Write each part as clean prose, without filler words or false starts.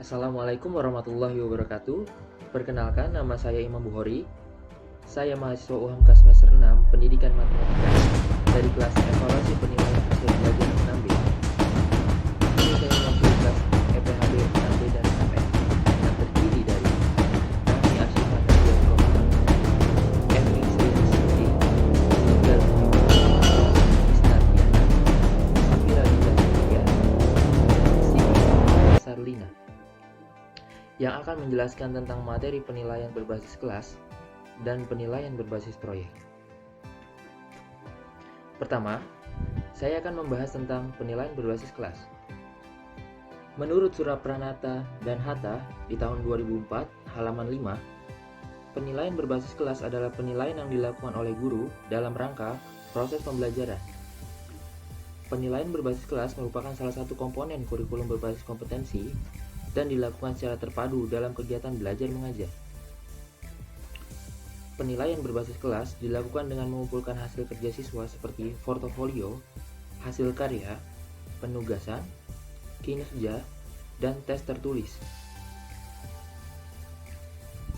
Assalamualaikum warahmatullahi wabarakatuh. Perkenalkan, nama saya Imam Buhori. Saya mahasiswa UHAMKA semester 6 Pendidikan Matematika dari kelas Evaluasi Penilaian Hasil Belajar 6B. Ini saya mewakili kelas EPHB 6B dan 6F yang terdiri dari Nani Asyifa Nadia Rohman, Emi Sri, Tinggal Isnar Diana, Safira Linda Cynthia, Siti Sarlina, yang akan menjelaskan tentang materi penilaian berbasis kelas dan penilaian berbasis proyek. Pertama, saya akan membahas tentang penilaian berbasis kelas. Menurut Surapranata dan Hatta di tahun 2004, halaman 5, penilaian berbasis kelas adalah penilaian yang dilakukan oleh guru dalam rangka proses pembelajaran. Penilaian berbasis kelas merupakan salah satu komponen kurikulum berbasis kompetensi dan dilakukan secara terpadu dalam kegiatan belajar mengajar. Penilaian berbasis kelas dilakukan dengan mengumpulkan hasil kerja siswa seperti portofolio, hasil karya, penugasan, kinerja, dan tes tertulis.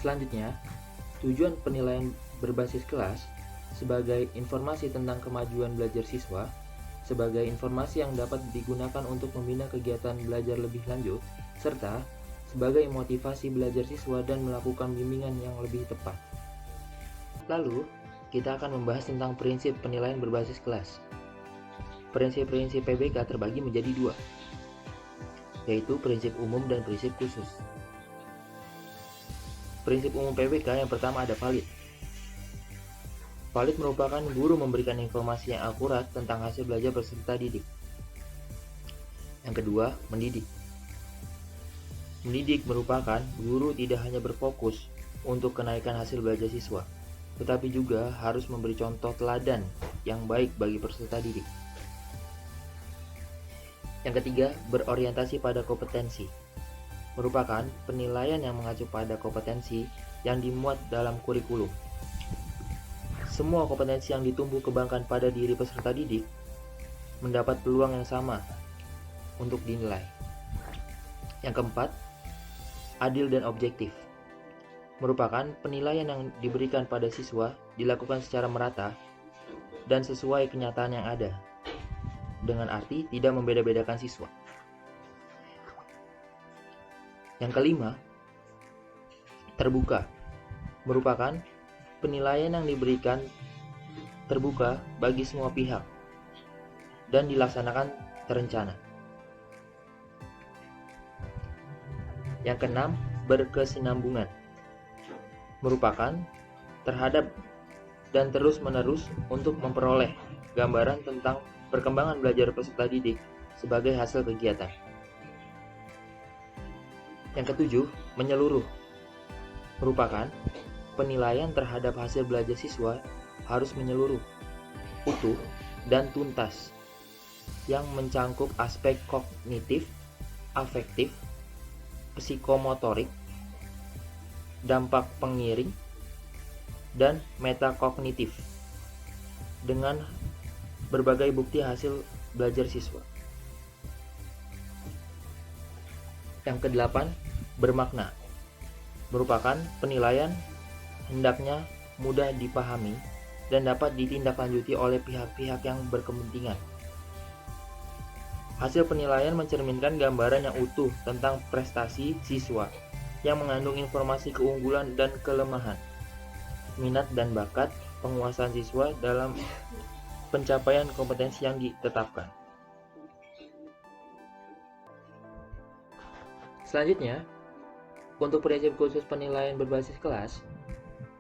Selanjutnya, tujuan penilaian berbasis kelas sebagai informasi tentang kemajuan belajar siswa, sebagai informasi yang dapat digunakan untuk membina kegiatan belajar lebih lanjut, serta sebagai motivasi belajar siswa dan melakukan bimbingan yang lebih tepat. Lalu, kita akan membahas tentang prinsip penilaian berbasis kelas. Prinsip-prinsip PBK terbagi menjadi dua, yaitu prinsip umum dan prinsip khusus. Prinsip umum PBK yang pertama ada valid. Valid merupakan guru memberikan informasi yang akurat tentang hasil belajar peserta didik. Yang kedua, mendidik. Mendidik merupakan guru tidak hanya berfokus untuk kenaikan hasil belajar siswa, tetapi juga harus memberi contoh teladan yang baik bagi peserta didik. Yang ketiga, berorientasi pada kompetensi. Merupakan penilaian yang mengacu pada kompetensi yang dimuat dalam kurikulum. Semua kompetensi yang ditumbuh kembangkan pada diri peserta didik mendapat peluang yang sama untuk dinilai. Yang keempat, adil dan objektif. Merupakan penilaian yang diberikan pada siswa dilakukan secara merata dan sesuai kenyataan yang ada, dengan arti tidak membeda-bedakan siswa. Yang kelima, terbuka. Merupakan penilaian yang diberikan terbuka bagi semua pihak dan dilaksanakan terencana. Yang keenam, berkesinambungan. Merupakan terhadap dan terus-menerus untuk memperoleh gambaran tentang perkembangan belajar peserta didik sebagai hasil kegiatan. Yang ketujuh, menyeluruh. Merupakan penilaian terhadap hasil belajar siswa harus menyeluruh, utuh, dan tuntas yang mencangkup aspek kognitif, afektif, psikomotorik, dampak pengiring, dan metakognitif dengan berbagai bukti hasil belajar siswa. Yang kedelapan, bermakna. Merupakan penilaian hendaknya mudah dipahami dan dapat ditindaklanjuti oleh pihak-pihak yang berkepentingan. Hasil penilaian mencerminkan gambaran yang utuh tentang prestasi siswa yang mengandung informasi keunggulan dan kelemahan, minat dan bakat, penguasaan siswa dalam pencapaian kompetensi yang ditetapkan. Selanjutnya, untuk prinsip khusus penilaian berbasis kelas,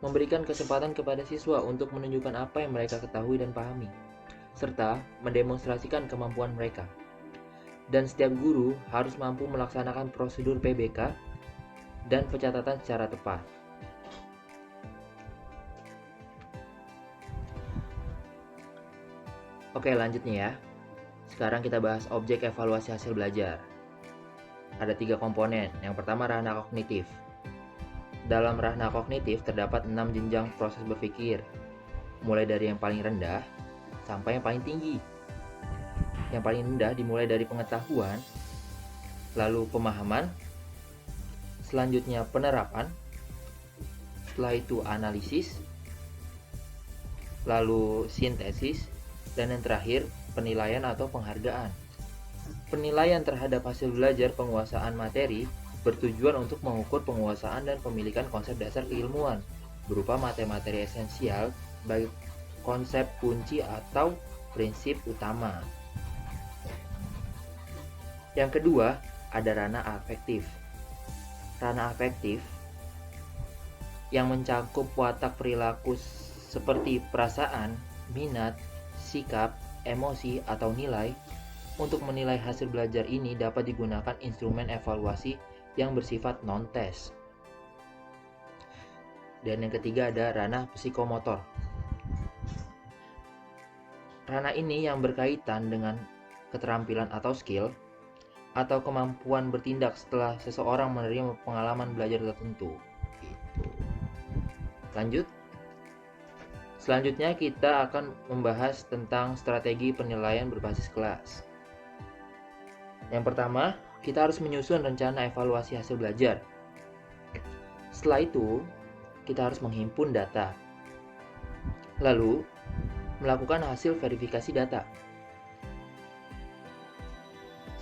memberikan kesempatan kepada siswa untuk menunjukkan apa yang mereka ketahui dan pahami, serta mendemonstrasikan kemampuan mereka. Dan setiap guru harus mampu melaksanakan prosedur PBK dan pencatatan secara tepat. Oke, lanjutnya ya. Sekarang kita bahas objek evaluasi hasil belajar. Ada 3 komponen. Yang pertama, rahna kognitif. Dalam rahna kognitif terdapat 6 jenjang proses berpikir, mulai dari yang paling rendah sampai yang paling tinggi. Yang paling rendah dimulai dari pengetahuan, lalu pemahaman, selanjutnya penerapan, setelah itu analisis, lalu sintesis, dan yang terakhir penilaian atau penghargaan. Penilaian terhadap hasil belajar penguasaan materi bertujuan untuk mengukur penguasaan dan pemilikan konsep dasar keilmuan berupa materi-materi esensial baik konsep kunci atau prinsip utama. Yang kedua, ada ranah afektif. Ranah afektif yang mencakup watak perilaku seperti perasaan, minat, sikap, emosi, atau nilai. Untuk menilai hasil belajar ini dapat digunakan instrumen evaluasi yang bersifat non-tes. Dan yang ketiga ada ranah psikomotor. Ranah ini yang berkaitan dengan keterampilan atau skill atau kemampuan bertindak setelah seseorang menerima pengalaman belajar tertentu. Gitu. Lanjut. Selanjutnya kita akan membahas tentang strategi penilaian berbasis kelas. Yang pertama, kita harus menyusun rencana evaluasi hasil belajar. Setelah itu, kita harus menghimpun data. Lalu, melakukan hasil verifikasi data.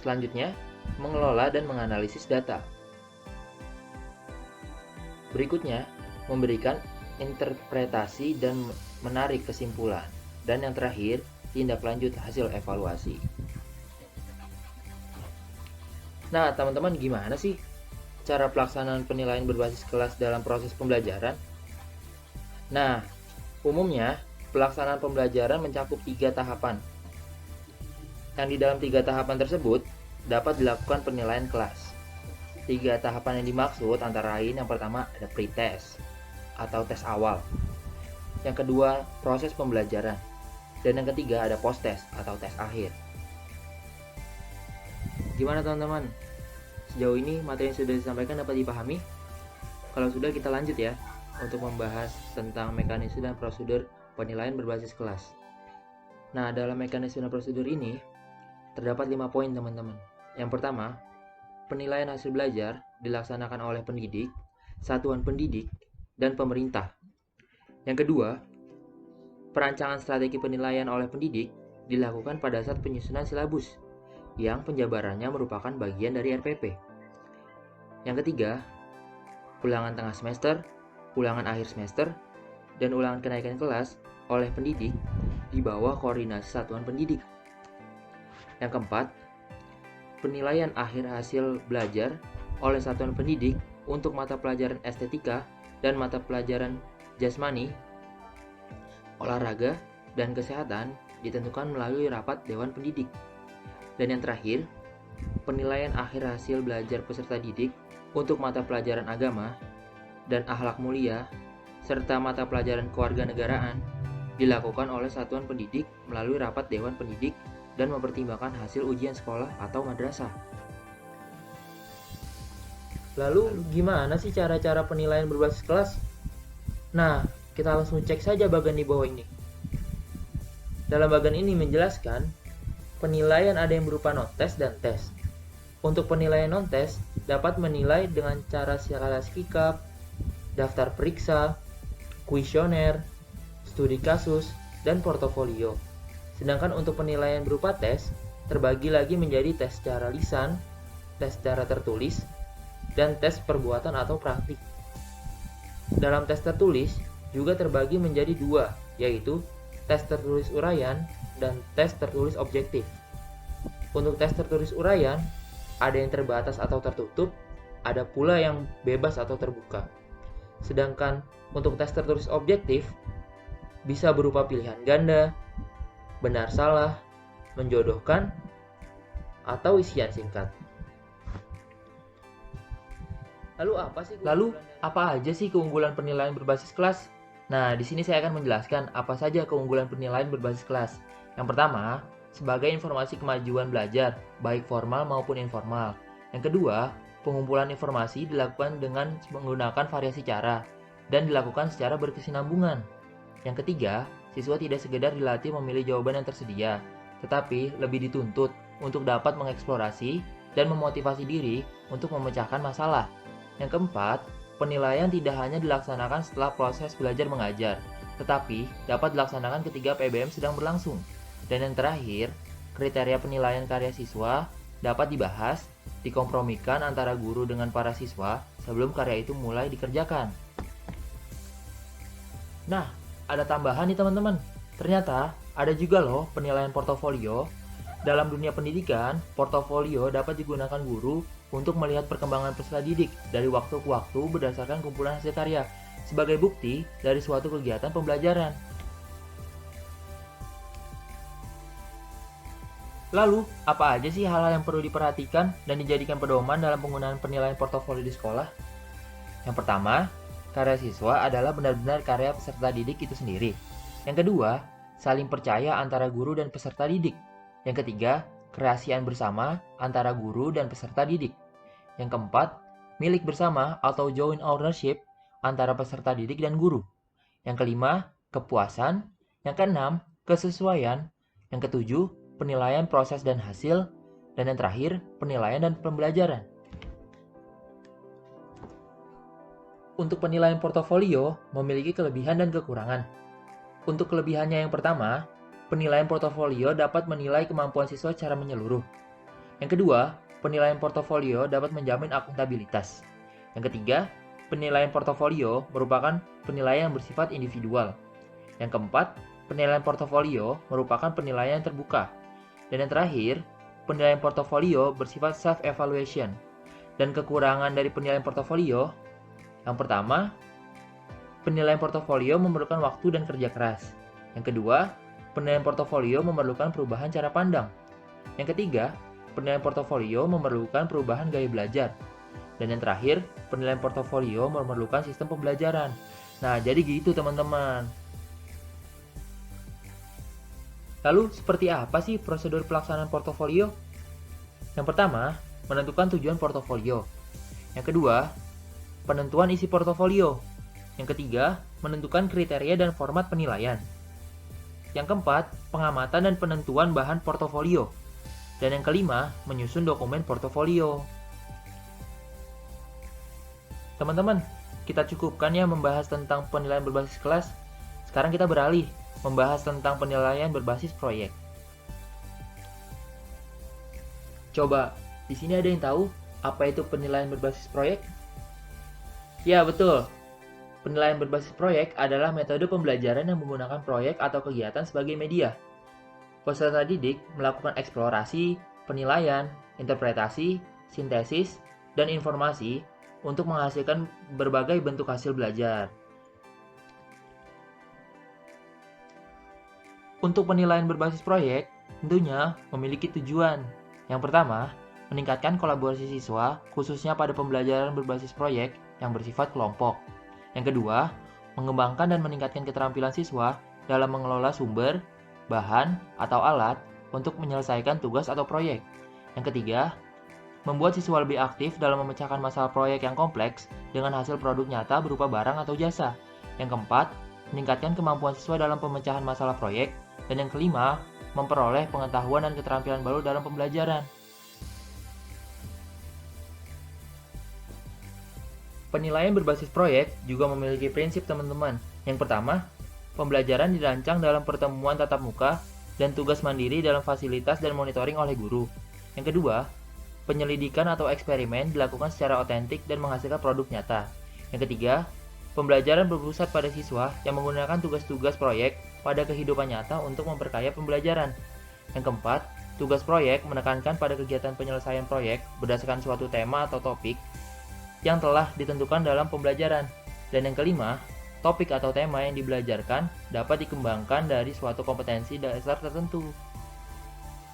Selanjutnya, mengelola dan menganalisis data. Berikutnya, memberikan interpretasi dan menarik kesimpulan. Dan yang terakhir, tindak lanjut hasil evaluasi. Nah, teman-teman, gimana sih cara pelaksanaan penilaian berbasis kelas dalam proses pembelajaran? Nah, umumnya pelaksanaan pembelajaran mencakup 3 tahapan. Yang di dalam 3 tahapan tersebut dapat dilakukan penilaian kelas. 3 tahapan yang dimaksud antara lain yang pertama ada pretest atau tes awal. Yang kedua, proses pembelajaran. Dan yang ketiga ada post-test atau tes akhir. Gimana teman-teman? Sejauh ini materi yang sudah disampaikan dapat dipahami? Kalau sudah, kita lanjut ya untuk membahas tentang mekanisme dan prosedur penilaian berbasis kelas. Nah, dalam mekanisme dan prosedur ini terdapat 5 poin teman-teman. Yang pertama, penilaian hasil belajar dilaksanakan oleh pendidik, satuan pendidik, dan pemerintah. Yang kedua, perancangan strategi penilaian oleh pendidik dilakukan pada saat penyusunan silabus yang penjabarannya merupakan bagian dari RPP. Yang ketiga, ulangan tengah semester, ulangan akhir semester, dan ulangan kenaikan kelas oleh pendidik di bawah koordinasi satuan pendidik. Yang keempat, penilaian akhir hasil belajar oleh satuan pendidik untuk mata pelajaran estetika dan mata pelajaran jasmani, olahraga, dan kesehatan ditentukan melalui rapat Dewan Pendidik. Dan yang terakhir, penilaian akhir hasil belajar peserta didik untuk mata pelajaran agama dan akhlak mulia serta mata pelajaran kewarganegaraan dilakukan oleh satuan pendidik melalui rapat Dewan Pendidik dan mempertimbangkan hasil ujian sekolah atau madrasah. Lalu gimana sih cara-cara penilaian berbasis kelas? Nah, kita langsung cek saja bagian di bawah ini. Dalam bagian ini menjelaskan penilaian ada yang berupa non-tes dan tes. Untuk penilaian non-tes dapat menilai dengan cara skala sikap, daftar periksa, kuesioner, studi kasus, dan portofolio. Sedangkan untuk penilaian berupa tes terbagi lagi menjadi tes secara lisan, tes secara tertulis, dan tes perbuatan atau praktik. Dalam tes tertulis juga terbagi menjadi 2, yaitu tes tertulis uraian dan tes tertulis objektif. Untuk tes tertulis uraian, ada yang terbatas atau tertutup, ada pula yang bebas atau terbuka. Sedangkan untuk tes tertulis objektif, bisa berupa pilihan ganda, benar salah, menjodohkan, atau isian singkat. Lalu apa aja sih keunggulan penilaian berbasis kelas? Nah, di sini saya akan menjelaskan apa saja keunggulan penilaian berbasis kelas. Yang pertama, sebagai informasi kemajuan belajar, baik formal maupun informal. Yang kedua, pengumpulan informasi dilakukan dengan menggunakan variasi cara dan dilakukan secara berkesinambungan. Yang ketiga, siswa tidak sekedar dilatih memilih jawaban yang tersedia, tetapi lebih dituntut untuk dapat mengeksplorasi dan memotivasi diri untuk memecahkan masalah. Yang keempat, penilaian tidak hanya dilaksanakan setelah proses belajar mengajar, tetapi dapat dilaksanakan ketika PBM sedang berlangsung. Dan yang terakhir, kriteria penilaian karya siswa dapat dibahas, dikompromikan antara guru dengan para siswa sebelum karya itu mulai dikerjakan. Nah, ada tambahan nih teman-teman. Ternyata ada juga loh penilaian portofolio. Dalam dunia pendidikan, portofolio dapat digunakan guru untuk melihat perkembangan peserta didik dari waktu ke waktu berdasarkan kumpulan hasil karya sebagai bukti dari suatu kegiatan pembelajaran. Lalu, apa aja sih hal-hal yang perlu diperhatikan dan dijadikan pedoman dalam penggunaan penilaian portofolio di sekolah? Yang pertama, karya siswa adalah benar-benar karya peserta didik itu sendiri. Yang kedua, saling percaya antara guru dan peserta didik. Yang ketiga, kerahasiaan bersama antara guru dan peserta didik. Yang keempat, milik bersama atau joint ownership antara peserta didik dan guru. Yang kelima, kepuasan. Yang keenam, kesesuaian. Yang ketujuh, penilaian proses dan hasil. Dan yang terakhir, penilaian dan pembelajaran. Untuk penilaian portofolio memiliki kelebihan dan kekurangan. Untuk kelebihannya yang pertama, penilaian portofolio dapat menilai kemampuan siswa secara menyeluruh. Yang kedua, penilaian portofolio dapat menjamin akuntabilitas. Yang ketiga, penilaian portofolio merupakan penilaian yang bersifat individual. Yang keempat, penilaian portofolio merupakan penilaian yang terbuka. Dan yang terakhir, penilaian portofolio bersifat self-evaluation. Dan kekurangan dari penilaian portofolio, yang pertama, penilaian portofolio memerlukan waktu dan kerja keras. Yang kedua, penilaian portofolio memerlukan perubahan cara pandang. Yang ketiga, penilaian portofolio memerlukan perubahan gaya belajar. Dan yang terakhir, penilaian portofolio memerlukan sistem pembelajaran. Nah, jadi gitu teman-teman. Lalu, seperti apa sih prosedur pelaksanaan portofolio? Yang pertama, menentukan tujuan portofolio. Yang kedua, penentuan isi portofolio. Yang ketiga, menentukan kriteria dan format penilaian. Yang keempat, pengamatan dan penentuan bahan portofolio. Dan yang kelima, menyusun dokumen portofolio. Teman-teman, kita cukupkan ya membahas tentang penilaian berbasis kelas. Sekarang kita beralih membahas tentang penilaian berbasis proyek. Coba, di sini ada yang tahu apa itu penilaian berbasis proyek? Ya, betul. Penilaian berbasis proyek adalah metode pembelajaran yang menggunakan proyek atau kegiatan sebagai media. Peserta didik melakukan eksplorasi, penilaian, interpretasi, sintesis, dan informasi untuk menghasilkan berbagai bentuk hasil belajar. Untuk penilaian berbasis proyek, tentunya memiliki tujuan. Yang pertama, meningkatkan kolaborasi siswa, khususnya pada pembelajaran berbasis proyek yang bersifat kelompok. Yang kedua, mengembangkan dan meningkatkan keterampilan siswa dalam mengelola sumber, bahan, atau alat untuk menyelesaikan tugas atau proyek. Yang ketiga, membuat siswa lebih aktif dalam memecahkan masalah proyek yang kompleks dengan hasil produk nyata berupa barang atau jasa. Yang keempat, meningkatkan kemampuan siswa dalam pemecahan masalah proyek. Dan yang kelima, memperoleh pengetahuan dan keterampilan baru dalam pembelajaran. Penilaian berbasis proyek juga memiliki prinsip teman-teman. Yang pertama, pembelajaran dirancang dalam pertemuan tatap muka dan tugas mandiri dalam fasilitas dan monitoring oleh guru. Yang kedua, penyelidikan atau eksperimen dilakukan secara otentik dan menghasilkan produk nyata. Yang ketiga, pembelajaran berpusat pada siswa yang menggunakan tugas-tugas proyek pada kehidupan nyata untuk memperkaya pembelajaran. Yang keempat, tugas proyek menekankan pada kegiatan penyelesaian proyek berdasarkan suatu tema atau topik yang telah ditentukan dalam pembelajaran. Dan yang kelima, topik atau tema yang dibelajarkan dapat dikembangkan dari suatu kompetensi dasar tertentu.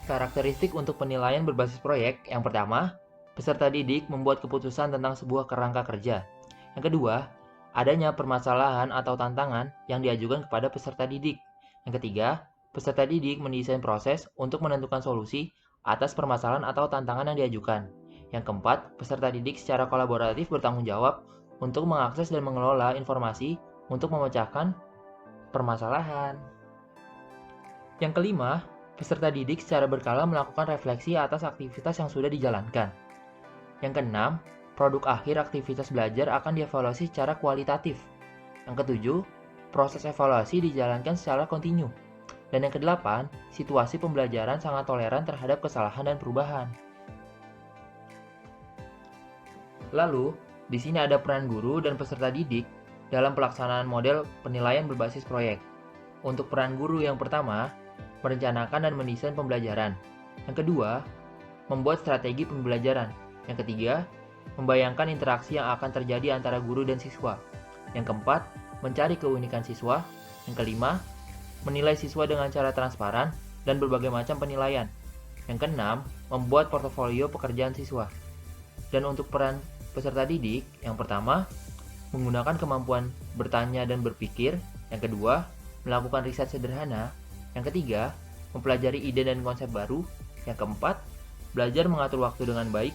Karakteristik untuk penilaian berbasis proyek, yang pertama, peserta didik membuat keputusan tentang sebuah kerangka kerja. Yang kedua, adanya permasalahan atau tantangan yang diajukan kepada peserta didik. Yang ketiga, peserta didik mendesain proses untuk menentukan solusi atas permasalahan atau tantangan yang diajukan. Yang keempat, peserta didik secara kolaboratif bertanggung jawab untuk mengakses dan mengelola informasi untuk memecahkan permasalahan. Yang kelima, peserta didik secara berkala melakukan refleksi atas aktivitas yang sudah dijalankan. Yang keenam, produk akhir aktivitas belajar akan dievaluasi secara kualitatif. Yang ketujuh, proses evaluasi dijalankan secara kontinu. Dan yang kedelapan, situasi pembelajaran sangat toleran terhadap kesalahan dan perubahan. Lalu, di sini ada peran guru dan peserta didik dalam pelaksanaan model penilaian berbasis proyek. Untuk peran guru yang pertama, merencanakan dan mendesain pembelajaran. Yang kedua, membuat strategi pembelajaran. Yang ketiga, membayangkan interaksi yang akan terjadi antara guru dan siswa. Yang keempat, mencari keunikan siswa. Yang kelima, menilai siswa dengan cara transparan dan berbagai macam penilaian. Yang keenam, membuat portofolio pekerjaan siswa. Dan untuk peran peserta didik, yang pertama, menggunakan kemampuan bertanya dan berpikir. Yang kedua, melakukan riset sederhana. Yang ketiga, mempelajari ide dan konsep baru. Yang keempat, belajar mengatur waktu dengan baik.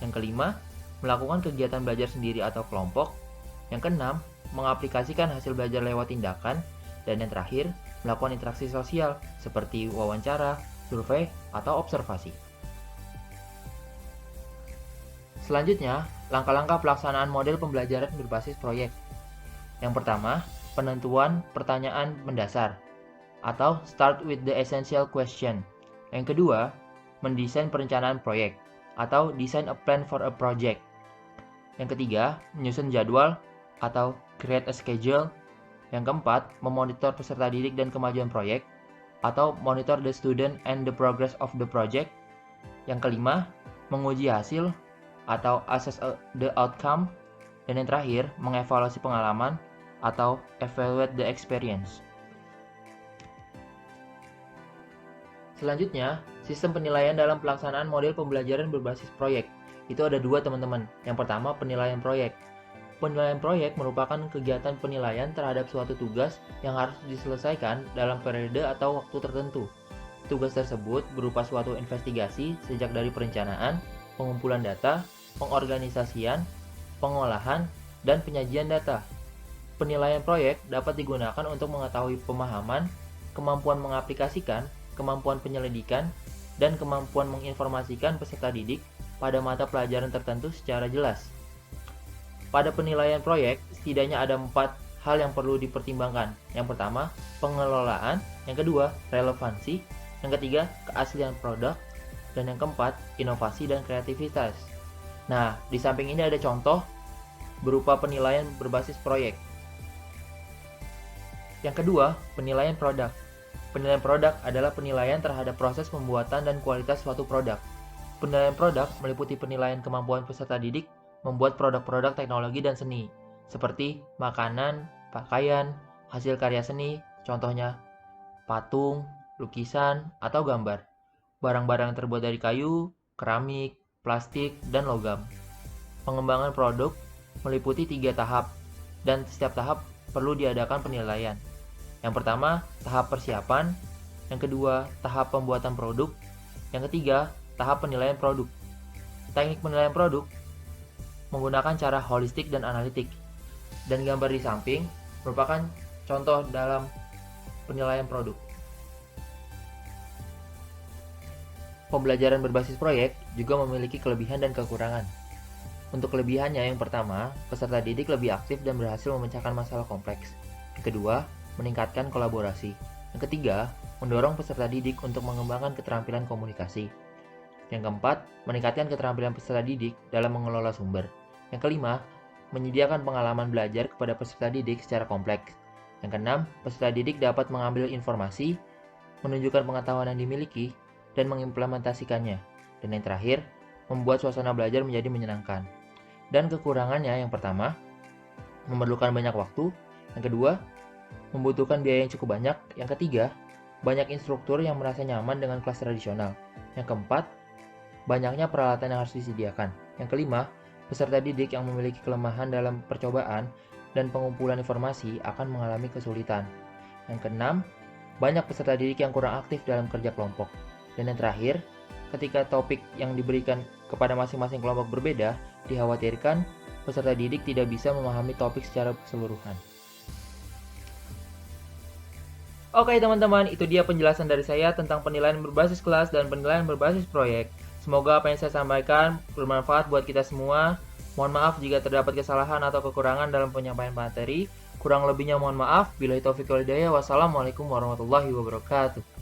Yang kelima, melakukan kegiatan belajar sendiri atau kelompok. Yang keenam, mengaplikasikan hasil belajar lewat tindakan. Dan yang terakhir, melakukan interaksi sosial seperti wawancara, survei, atau observasi. Selanjutnya, langkah-langkah pelaksanaan model pembelajaran berbasis proyek. Yang pertama, penentuan pertanyaan mendasar atau start with the essential question. Yang kedua, mendesain perencanaan proyek atau design a plan for a project. Yang ketiga, menyusun jadwal atau create a schedule. Yang keempat, memonitor peserta didik dan kemajuan proyek atau monitor the student and the progress of the project. Yang kelima, menguji hasil atau assess the outcome. Dan yang terakhir, mengevaluasi pengalaman atau evaluate the experience. Selanjutnya, sistem penilaian dalam pelaksanaan model pembelajaran berbasis proyek. Itu ada dua, teman-teman. Yang pertama, penilaian proyek. Penilaian proyek merupakan kegiatan penilaian terhadap suatu tugas yang harus diselesaikan dalam periode atau waktu tertentu. Tugas tersebut berupa suatu investigasi sejak dari perencanaan, pengumpulan data, pengorganisasian, pengolahan, dan penyajian data. Penilaian proyek dapat digunakan untuk mengetahui pemahaman, kemampuan mengaplikasikan, kemampuan penyelidikan, dan kemampuan menginformasikan peserta didik pada mata pelajaran tertentu secara jelas. Pada penilaian proyek, setidaknya ada 4 hal yang perlu dipertimbangkan. Yang pertama, pengelolaan. Yang kedua, relevansi. Yang ketiga, keaslian produk. Dan yang keempat, inovasi dan kreativitas. Nah, di samping ini ada contoh berupa penilaian berbasis proyek. Yang kedua, penilaian produk. Penilaian produk adalah penilaian terhadap proses pembuatan dan kualitas suatu produk. Penilaian produk meliputi penilaian kemampuan peserta didik membuat produk-produk teknologi dan seni, seperti makanan, pakaian, hasil karya seni, contohnya patung, lukisan, atau gambar. Barang-barang yang terbuat dari kayu, keramik, plastik, dan logam. Pengembangan produk meliputi 3 tahap, dan setiap tahap perlu diadakan penilaian. Yang pertama, tahap persiapan. Yang kedua, tahap pembuatan produk. Yang ketiga, tahap penilaian produk. Teknik penilaian produk menggunakan cara holistik dan analitik. Dan gambar di samping merupakan contoh dalam penilaian produk. Pembelajaran berbasis proyek juga memiliki kelebihan dan kekurangan. Untuk kelebihannya, yang pertama, peserta didik lebih aktif dan berhasil memecahkan masalah kompleks. Yang kedua, meningkatkan kolaborasi. Yang ketiga, mendorong peserta didik untuk mengembangkan keterampilan komunikasi. Yang keempat, meningkatkan keterampilan peserta didik dalam mengelola sumber. Yang kelima, menyediakan pengalaman belajar kepada peserta didik secara kompleks. Yang keenam, peserta didik dapat mengambil informasi, menunjukkan pengetahuan yang dimiliki, dan mengimplementasikannya. Dan yang terakhir, membuat suasana belajar menjadi menyenangkan. Dan kekurangannya, yang pertama, memerlukan banyak waktu. Yang kedua, membutuhkan biaya yang cukup banyak. Yang ketiga, banyak instruktur yang merasa nyaman dengan kelas tradisional. Yang keempat, banyaknya peralatan yang harus disediakan. Yang kelima, peserta didik yang memiliki kelemahan dalam percobaan dan pengumpulan informasi akan mengalami kesulitan. Yang keenam, banyak peserta didik yang kurang aktif dalam kerja kelompok. Dan yang terakhir, ketika topik yang diberikan kepada masing-masing kelompok berbeda, dikhawatirkan peserta didik tidak bisa memahami topik secara keseluruhan. Oke teman-teman, itu dia penjelasan dari saya tentang penilaian berbasis kelas dan penilaian berbasis proyek. Semoga apa yang saya sampaikan bermanfaat buat kita semua. Mohon maaf jika terdapat kesalahan atau kekurangan dalam penyampaian materi. Kurang lebihnya mohon maaf. Billahi taufiq wal hidayah. Wassalamualaikum warahmatullahi wabarakatuh.